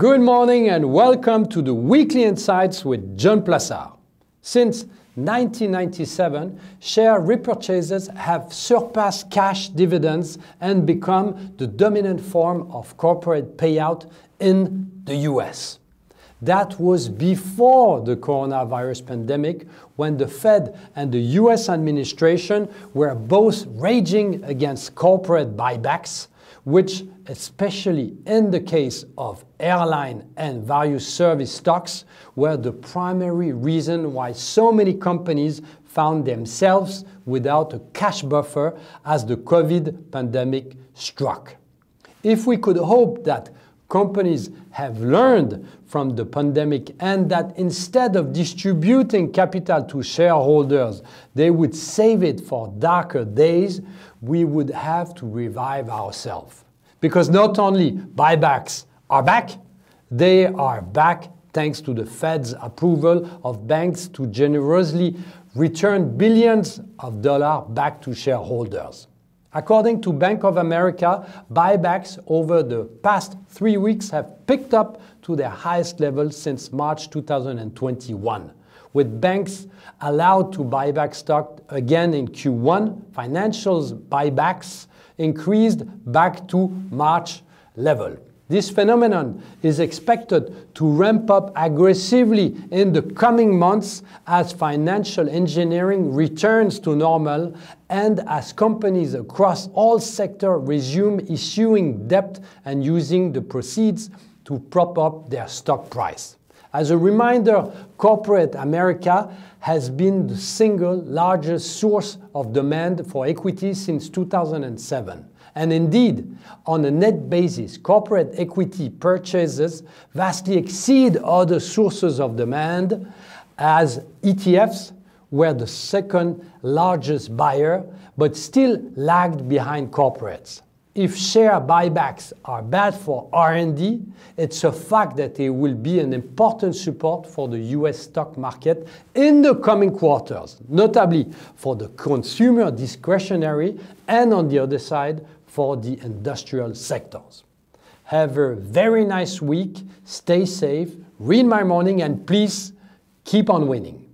Good morning and welcome to the Weekly Insights with John Plassard. Since 1997, share repurchases have surpassed cash dividends and become the dominant form of corporate payout in the US. That was before the coronavirus pandemic, when the Fed and the US administration were both raging against corporate buybacks, which, especially in the case of airline and various service stocks, were the primary reason why so many companies found themselves without a cash buffer as the COVID pandemic struck. If we could hope that companies have learned from the pandemic and that instead of distributing capital to shareholders, they would save it for darker days, we would have to revive ourselves. Because not only buybacks are back, they are back thanks to the Fed's approval of banks to generously return billions of dollars back to shareholders. According to Bank of America, buybacks over the past 3 weeks have picked up to their highest level since March 2021. With banks allowed to buy back stock again in Q1, financials buybacks increased back to March level. This phenomenon is expected to ramp up aggressively in the coming months as financial engineering returns to normal and as companies across all sectors resume issuing debt and using the proceeds to prop up their stock price. As a reminder, corporate America has been the single largest source of demand for equity since 2007. And indeed, on a net basis, corporate equity purchases vastly exceed other sources of demand, as ETFs were the second largest buyer, but still lagged behind corporates. If share buybacks are bad for R&D, it's a fact that they will be an important support for the US stock market in the coming quarters, notably for the consumer discretionary and, on the other side, for the industrial sectors. Have a very nice week, stay safe, read my morning, and please keep on winning.